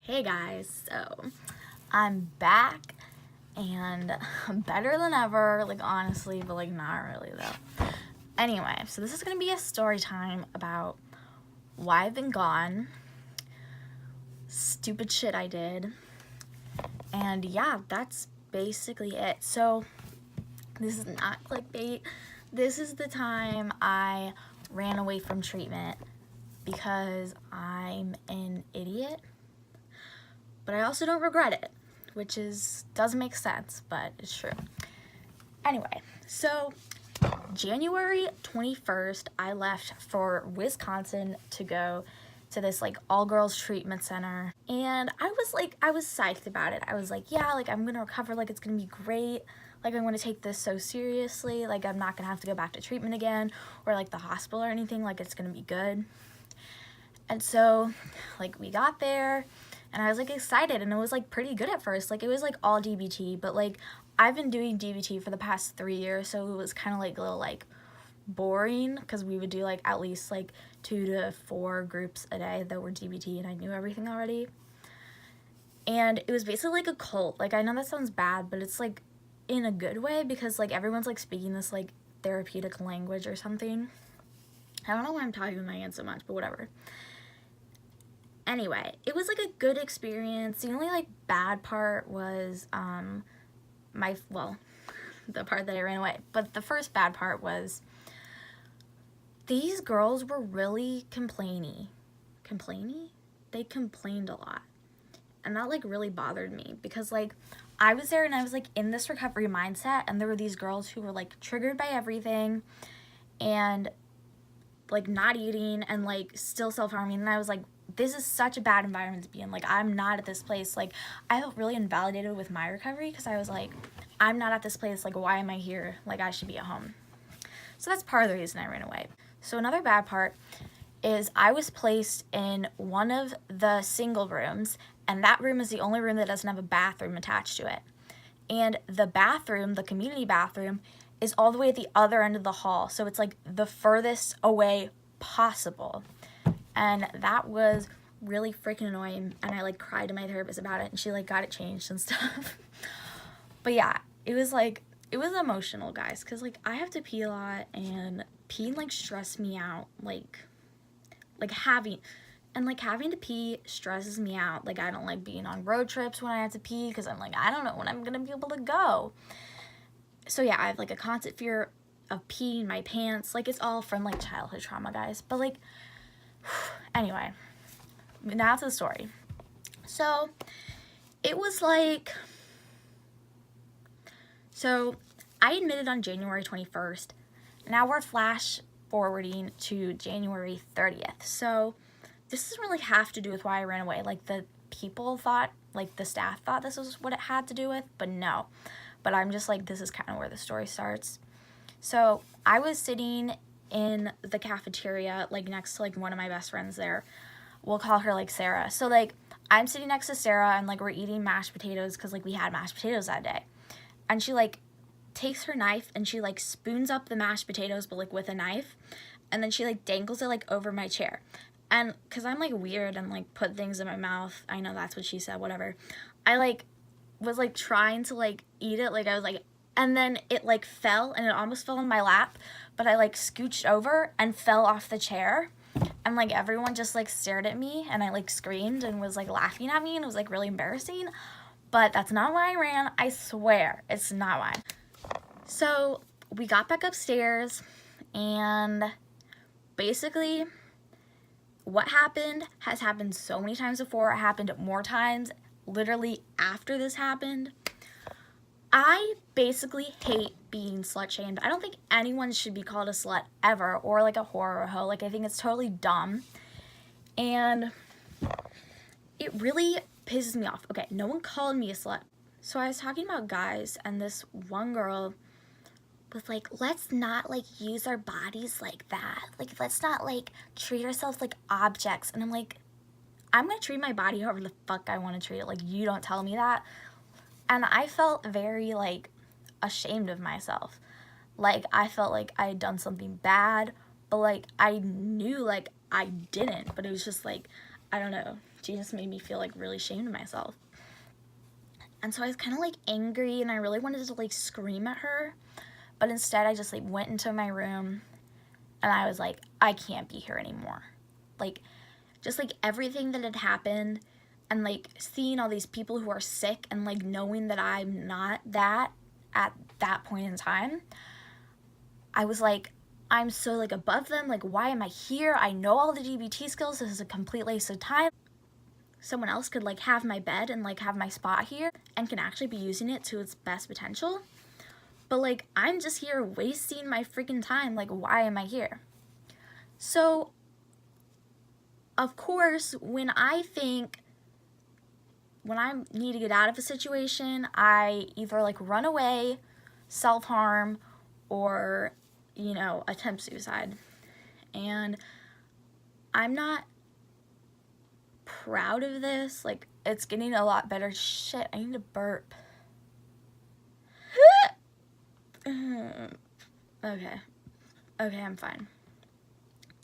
Hey guys, so I'm back and I'm better than ever, like honestly, but like not really though. Anyway, so this is gonna be a story time about why I've been gone, stupid shit I did, and yeah, that's basically it. So this is not clickbait. This is the time I ran away from treatment because I'm an idiot. But I also don't regret it, which doesn't make sense, but it's true. Anyway, so January 21st, I left for Wisconsin to go to this like all-girls treatment center, and I was psyched about it. I was like, yeah, like I'm gonna recover, like it's gonna be great, like I'm gonna take this so seriously, like I'm not gonna have to go back to treatment again or like the hospital or anything, like it's gonna be good. And so like we got there and I was like excited, and it was like pretty good at first. Like it was like all DBT, but like I've been doing DBT for the past 3 years, so it was kind of like a little like boring because we would do like at least like 2 to 4 groups a day that were DBT, and I knew everything already. And it was basically like a cult. Like I know that sounds bad, but it's like in a good way because like everyone's like speaking this like therapeutic language or something. I don't know why I'm talking with my hands so much, but whatever. Anyway, it was like a good experience. The only like bad part was the part that I ran away. But the first bad part was these girls were really complainy. They complained a lot. And that like really bothered me because like I was there and I was like in this recovery mindset, and there were these girls who were like triggered by everything and like not eating and like still self-harming, and I was like, this is such a bad environment to be in. Like I'm not at this place. Like I felt really invalidated with my recovery because I was like, I'm not at this place, like why am I here? Like I should be at home. So that's part of the reason I ran away. So another bad part is I was placed in one of the single rooms, and that room is the only room that doesn't have a bathroom attached to it. And the bathroom, the community bathroom, is all the way at the other end of the hall. So it's like the furthest away possible. And that was really freaking annoying, and I like cried to my therapist about it, and she like got it changed and stuff. But yeah, it was emotional, guys, because like I have to pee a lot, and peeing like stressed me out, like having to pee stresses me out. Like I don't like being on road trips when I have to pee because I'm like, I don't know when I'm gonna be able to go. So yeah, I have like a constant fear of peeing my pants. Like it's all from like childhood trauma, guys. But like anyway, now to the story. So it was like, so I admitted on January 21st. Now we're flash forwarding to January 30th. So this doesn't really have to do with why I ran away. Like the people thought, like the staff thought this was what it had to do with, but no. But I'm just like, this is kind of where the story starts. So I was sitting in the cafeteria, like next to like one of my best friends there. We'll call her like Sarah. So like I'm sitting next to Sarah, and like we're eating mashed potatoes because like we had mashed potatoes that day. And she like takes her knife and she like spoons up the mashed potatoes, but like with a knife. And then she like dangles it like over my chair. And because I'm like weird and like put things in my mouth, I know that's what she said, whatever. I like was like trying to like eat it, like I was like, and then it like fell, and it almost fell in my lap, but I like scooched over and fell off the chair, and like everyone just like stared at me, and I like screamed and was like laughing at me, and it was like really embarrassing. But that's not why I ran. I swear it's not why. So we got back upstairs, and basically what happened has happened so many times before. It happened more times literally after this happened. I basically hate being slut shamed. I don't think anyone should be called a slut ever, or like a whore or a hoe. Like I think it's totally dumb, and it really pisses me off. Okay, no one called me a slut. So I was talking about guys, and this one girl was like, let's not like use our bodies like that. Like let's not like treat ourselves like objects. And I'm like, I'm gonna treat my body however the fuck I want to treat it. Like you don't tell me that. And I felt very like ashamed of myself. Like I felt like I had done something bad, but like I knew like I didn't, but it was just like, I don't know, she just made me feel like really ashamed of myself. And so I was kind of like angry, and I really wanted to like scream at her, but instead I just like went into my room and I was like, I can't be here anymore. Like, just like everything that had happened, and like seeing all these people who are sick, and like knowing that I'm not that at that point in time, I was like, I'm so like above them. Like, why am I here? I know all the DBT skills. This is a complete waste of time. Someone else could like have my bed and like have my spot here and can actually be using it to its best potential. But like, I'm just here wasting my freaking time. Like, why am I here? So, of course, when I need to get out of a situation, I either like run away, self-harm, or, you know, attempt suicide. And I'm not proud of this. Like, it's getting a lot better. Shit, I need to burp. Okay, I'm fine.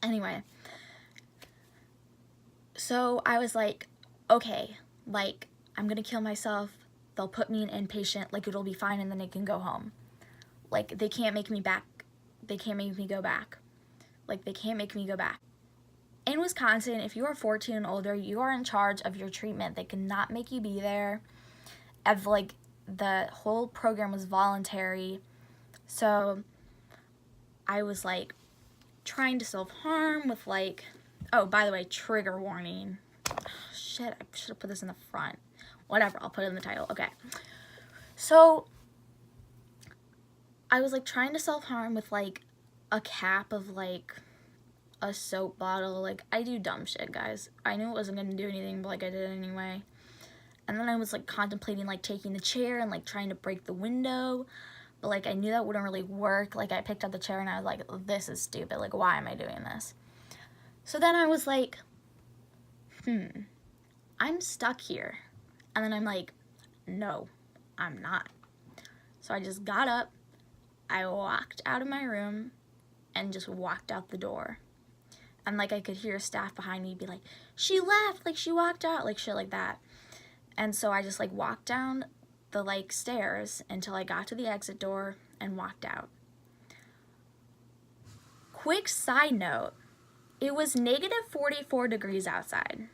Anyway, so I was like, okay, like, I'm gonna kill myself. They'll put me in inpatient, like, it'll be fine, and then I can go home. Like, they can't make me back. They can't make me go back. Like, they can't make me go back. In Wisconsin, if you are 14 and older, you are in charge of your treatment. They cannot make you be there. As like, the whole program was voluntary. So I was like trying to self-harm with like, oh, by the way, trigger warning. Oh, shit, I should have put this in the front. Whatever, I'll put it in the title. Okay. So I was like trying to self-harm with like a cap of like a soap bottle. Like, I do dumb shit, guys. I knew it wasn't gonna do anything, but like I did it anyway. And then I was like contemplating like taking the chair and like trying to break the window, but like I knew that wouldn't really work. Like, I picked up the chair and I was like, this is stupid. Like, why am I doing this? So then I was like, I'm stuck here. And then I'm like, no, I'm not. So I just got up, I walked out of my room, and just walked out the door. And like, I could hear staff behind me be like, she left, like she walked out, like shit like that. And so I just like walked down the like stairs until I got to the exit door and walked out. Quick side note, it was negative 44 degrees outside.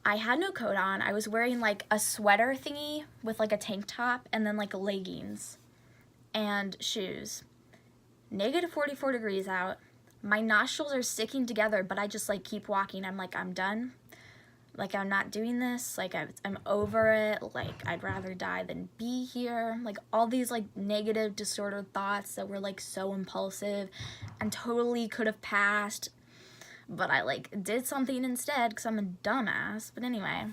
I had no coat on. I was wearing like a sweater thingy with like a tank top and then like leggings and shoes. Negative 44 degrees out. My nostrils are sticking together, but I just like keep walking. I'm like, I'm done. Like, I'm not doing this. Like, I'm over it. Like, I'd rather die than be here. Like, all these like negative disordered thoughts that were like so impulsive and totally could have passed, but I like did something instead because I'm a dumbass. But anyway,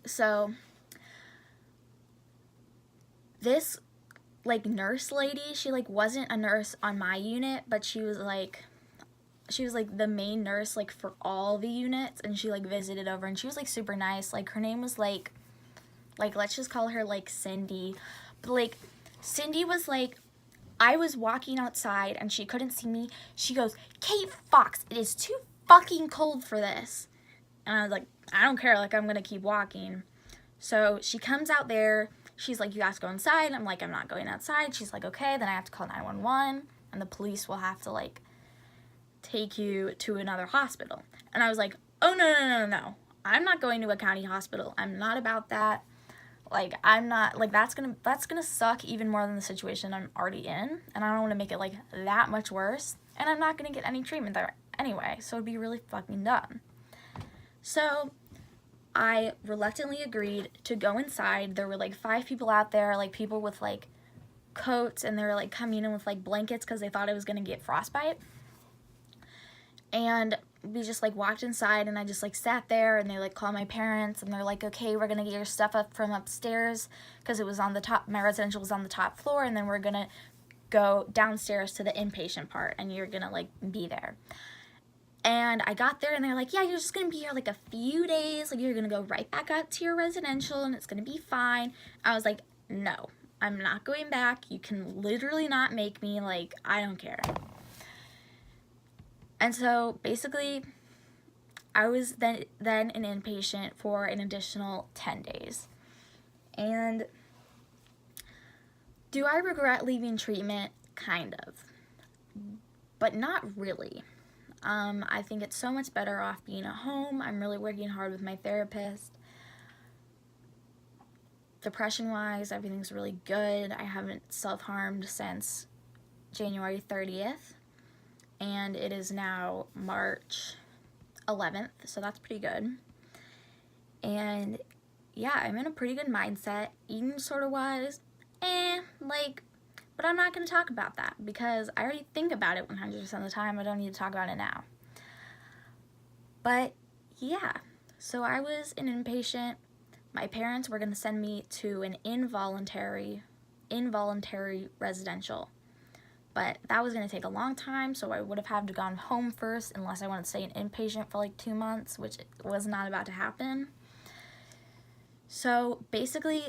so this like nurse lady, she like wasn't a nurse on my unit, but she was like the main nurse like for all the units, and she like visited over, and she was like super nice. Like, her name was like let's just call her like Cindy. But like, Cindy was like, I was walking outside and she couldn't see me. She goes, Kate Fox, it is too fucking cold for this. And I was like, I don't care, like, I'm gonna keep walking. So she comes out there, she's like, you have to go inside. I'm like, I'm not going outside. She's like, okay, then I have to call 911 and the police will have to like take you to another hospital. And I was like, oh, no. I'm not going to a county hospital. I'm not about that. Like, I'm not, like, that's gonna suck even more than the situation I'm already in, and I don't want to make it like that much worse, and I'm not gonna get any treatment there anyway, so it'd be really fucking dumb. So I reluctantly agreed to go inside. There were like 5 people out there, like people with like coats, and they were like coming in with like blankets because they thought I was gonna get frostbite. And we just like walked inside, and I just like sat there, and they like called my parents, and they're like, okay, we're gonna get your stuff up from upstairs because it was on the top, my residential was on the top floor, and then we're gonna go downstairs to the inpatient part, and you're gonna like be there. And I got there, and they're like, yeah, you're just gonna be here like a few days, like you're gonna go right back up to your residential and it's gonna be fine. I was like, no, I'm not going back. You can literally not make me, like, I don't care. And so basically, I was then an inpatient for an additional 10 days. And do I regret leaving treatment? Kind of. But not really. I think it's so much better off being at home. I'm really working hard with my therapist. Depression-wise, everything's really good. I haven't self-harmed since January 30th. And it is now March 11th, so that's pretty good. And yeah, I'm in a pretty good mindset. Eating disorder wise, but I'm not going to talk about that because I already think about it 100% of the time. I don't need to talk about it now. But yeah, so I was an inpatient. My parents were going to send me to an involuntary residential. But that was going to take a long time, so I would have had to gone home first unless I wanted to stay an inpatient for like 2 months, which was not about to happen. So basically,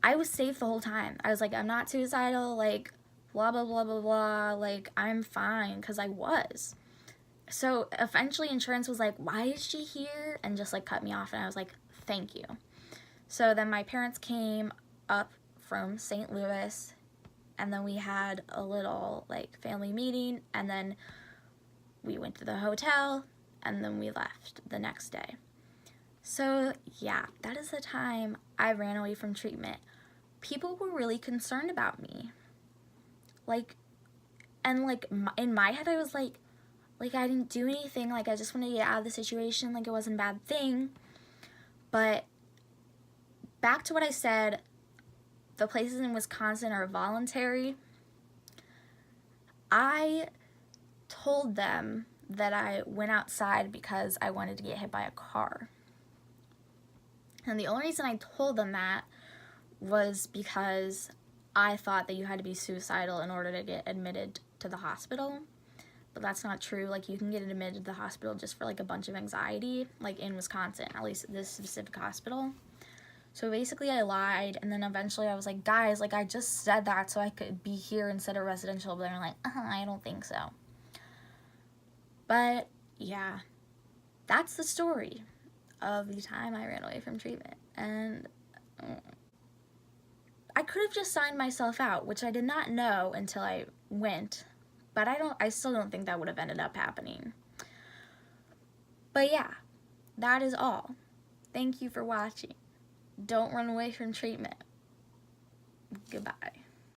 I was safe the whole time. I was like, I'm not suicidal, like, blah, blah, blah, blah, blah, like, I'm fine, because I was. So eventually insurance was like, why is she here? And just like cut me off, and I was like, thank you. So then my parents came up from St. Louis, and then we had a little like family meeting, and then we went to the hotel, and then we left the next day. So yeah, that is the time I ran away from treatment. People were really concerned about me. In my head I was like I didn't do anything, like I just wanted to get out of the situation, like it wasn't a bad thing. But back to what I said, the places in Wisconsin are voluntary. I told them that I went outside because I wanted to get hit by a car. And the only reason I told them that was because I thought that you had to be suicidal in order to get admitted to the hospital. But that's not true. Like, you can get admitted to the hospital just for like a bunch of anxiety, like in Wisconsin, at least this specific hospital. So basically I lied, and then eventually I was like, guys, like I just said that so I could be here instead of residential, but they're like, I don't think so. But yeah, that's the story of the time I ran away from treatment. And I could have just signed myself out, which I did not know until I went, but I still don't think that would have ended up happening. But yeah, that is all. Thank you for watching. Don't run away from treatment. Goodbye.